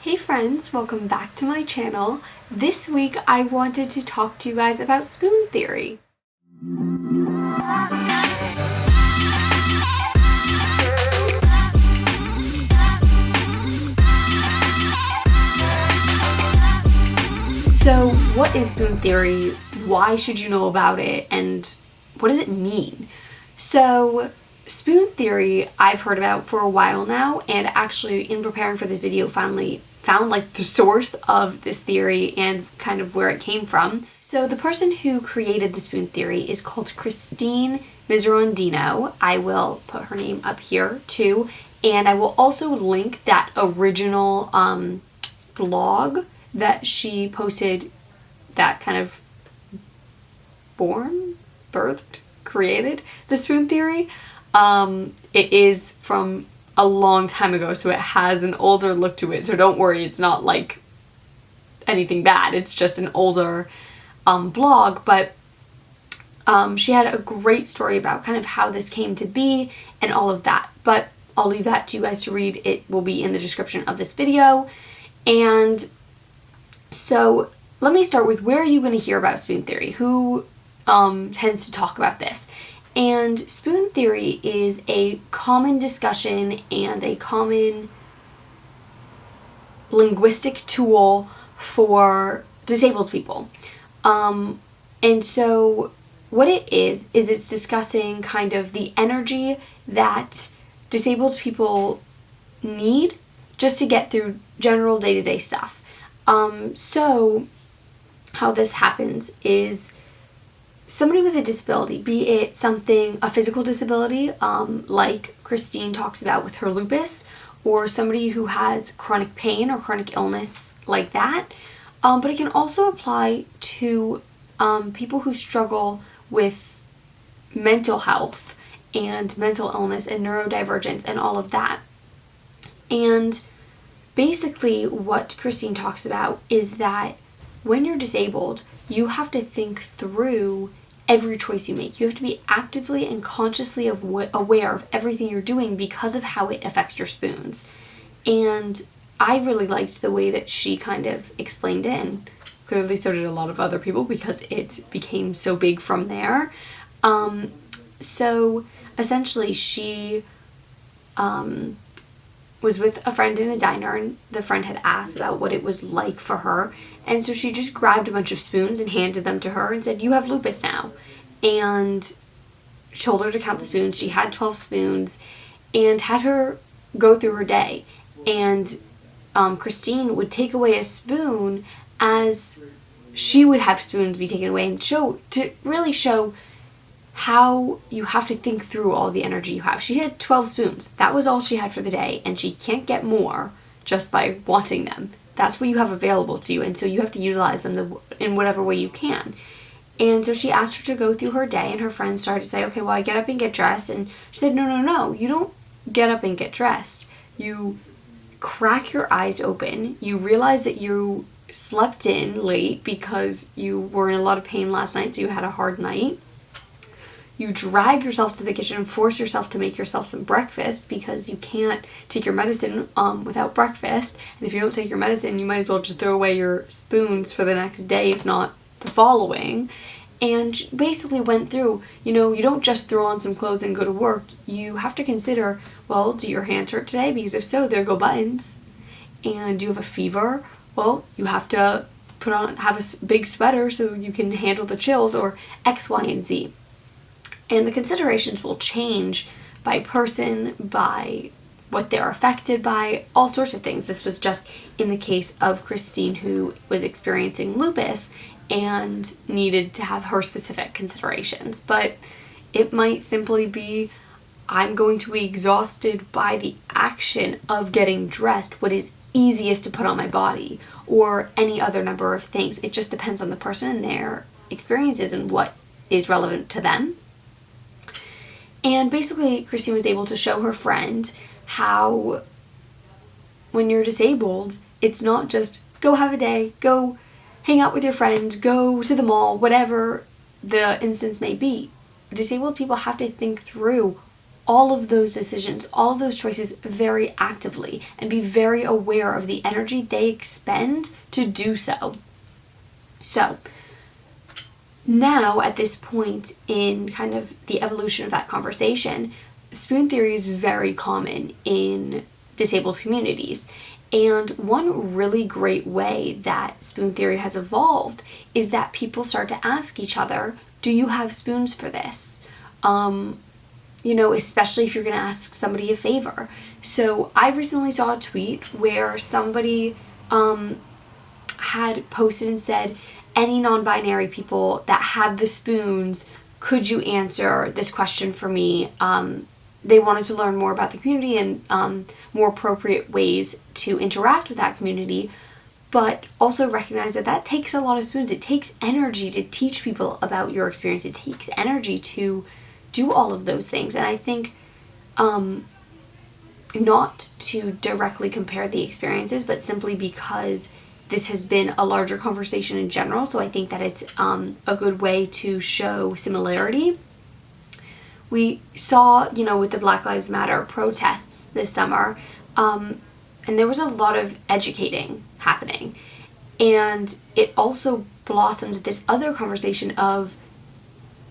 Hey friends, welcome back to my channel. This week I wanted to talk to you guys about spoon theory. So what is spoon theory? Why should you know about it? And what does it mean? So spoon theory I've heard about for a while now, and actually in preparing for this video finally found like the source of this theory and kind of where it came from. So the person who created the spoon theory is called Christine Miserondino. I will put her name up here too, and I will also link that original blog that she posted that kind of birthed, created the spoon theory. It is from a long time ago, so it has an older look to it, so don't worry, it's not like anything bad, it's just an older blog, but she had a great story about kind of how this came to be and all of that, but I'll leave that to you guys to read. It will be in the description of this video. And so let me start with, where are you going to hear about spoon theory? Who tends to talk about this? And spoon theory is a common discussion and a common linguistic tool for disabled people. And so what it is it's discussing kind of the energy that disabled people need just to get through general day-to-day stuff. So how this happens is somebody with a disability, be it a physical disability, like Christine talks about with her lupus, or somebody who has chronic pain or chronic illness like that. But it can also apply to people who struggle with mental health and mental illness and neurodivergence and all of that. And basically what Christine talks about is that when you're disabled, you have to think through every choice you make. You have to be actively and consciously aware of everything you're doing because of how it affects your spoons. And I really liked the way that she kind of explained it, and clearly so did a lot of other people because it became so big from there. So essentially she was with a friend in a diner, and the friend had asked about what it was like for her, and so she just grabbed a bunch of spoons and handed them to her and said, "You have lupus now," and told her to count the spoons. She had 12 spoons and had her go through her day, and Christine would take away a spoon as she would have spoons be taken away, and really show how you have to think through all the energy you have. She had 12 spoons. That was all she had for the day, and she can't get more just by wanting them. That's what you have available to you, and so you have to utilize them in whatever way you can. And so she asked her to go through her day, and her friends started to say, "Okay, well, I get up and get dressed." And she said, no, you don't get up and get dressed. You crack your eyes open. You realize that you slept in late because you were in a lot of pain last night, so you had a hard night. You drag yourself to the kitchen and force yourself to make yourself some breakfast because you can't take your medicine without breakfast. And if you don't take your medicine, you might as well just throw away your spoons for the next day, if not the following. And basically went through, you don't just throw on some clothes and go to work. You have to consider, well, do your hands hurt today? Because if so, there go buttons. And do you have a fever? Well, you have to have a big sweater so you can handle the chills, or X, Y, and Z. And the considerations will change by person, by what they're affected by, all sorts of things. This was just in the case of Christine, who was experiencing lupus and needed to have her specific considerations. But it might simply be, I'm going to be exhausted by the action of getting dressed, what is easiest to put on my body, or any other number of things. It just depends on the person and their experiences and what is relevant to them. And basically, Christine was able to show her friend how when you're disabled, it's not just go have a day, go hang out with your friend, go to the mall, whatever the instance may be. Disabled people have to think through all of those decisions, all of those choices very actively and be very aware of the energy they expend to do so. So now at this point in kind of the evolution of that conversation, spoon theory is very common in disabled communities. And one really great way that spoon theory has evolved is that people start to ask each other, do you have spoons for this? Especially if you're going to ask somebody a favor. So I recently saw a tweet where somebody had posted and said, any non-binary people that have the spoons, could you answer this question for me? They wanted to learn more about the community and more appropriate ways to interact with that community, but also recognize that that takes a lot of spoons. It takes energy to teach people about your experience. It takes energy to do all of those things. And I think not to directly compare the experiences, but simply because this has been a larger conversation in general, so I think that it's a good way to show similarity. We saw, with the Black Lives Matter protests this summer, and there was a lot of educating happening. And it also blossomed this other conversation of,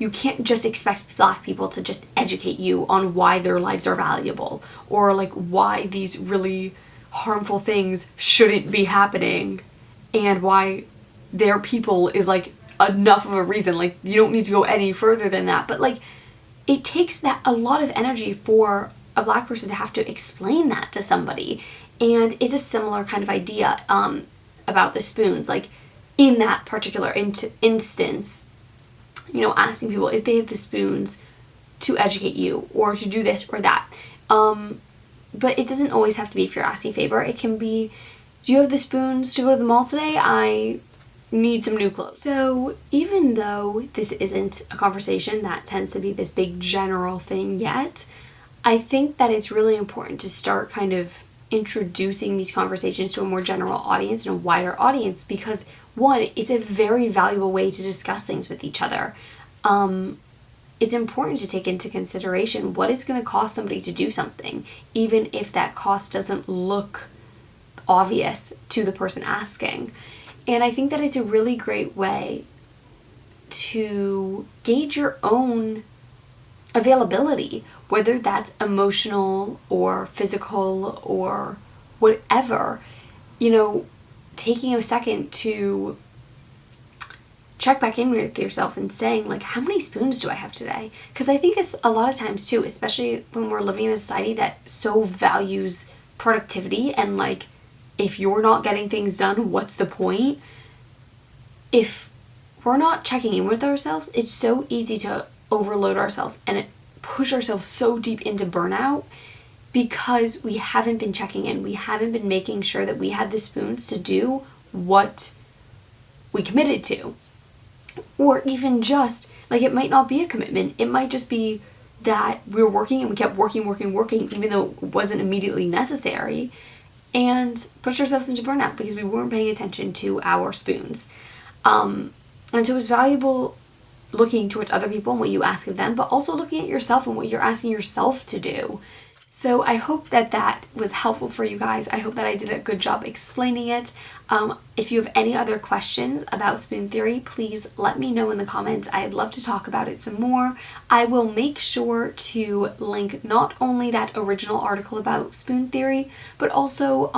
you can't just expect Black people to just educate you on why their lives are valuable, or like why these really harmful things shouldn't be happening, and why their people is like enough of a reason. Like, you don't need to go any further than that. But like, it takes that a lot of energy for a Black person to have to explain that to somebody. And it's a similar kind of idea about the spoons. Like, in that particular instance, asking people if they have the spoons to educate you or to do this or that. But it doesn't always have to be if you're asking a favor. It can be, do you have the spoons to go to the mall today? I need some new clothes. So even though this isn't a conversation that tends to be this big general thing yet, I think that it's really important to start kind of introducing these conversations to a more general audience and a wider audience, because one, it's a very valuable way to discuss things with each other. It's important to take into consideration what it's going to cost somebody to do something, even if that cost doesn't look obvious to the person asking. And I think that it's a really great way to gauge your own availability, whether that's emotional or physical or whatever. Taking a second to check back in with yourself and saying, like, how many spoons do I have today? Because I think it's a lot of times too, especially when we're living in a society that so values productivity and like, if you're not getting things done, what's the point? If we're not checking in with ourselves, it's so easy to overload ourselves and push ourselves so deep into burnout because we haven't been checking in. We haven't been making sure that we had the spoons to do what we committed to. Or even just, like, it might not be a commitment. It might just be that we were working and we kept working, even though it wasn't immediately necessary, and pushed ourselves into burnout because we weren't paying attention to our spoons. And so it's valuable looking towards other people and what you ask of them, but also looking at yourself and what you're asking yourself to do. So I hope that that was helpful for you guys. I hope that I did a good job explaining it. If you have any other questions about spoon theory, please let me know in the comments. I'd love to talk about it some more. I will make sure to link not only that original article about spoon theory, but also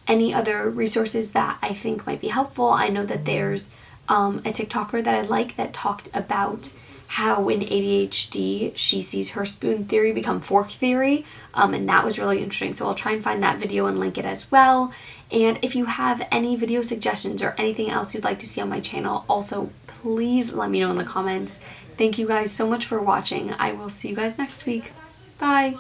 any other resources that I think might be helpful. I know that there's a TikToker that I like that talked about how in ADHD she sees her spoon theory become fork theory, and that was really interesting. So I'll try and find that video and link it as well. And if you have any video suggestions or anything else you'd like to see on my channel, also please let me know in the comments. Thank you guys so much for watching. I will see you guys next week. Bye!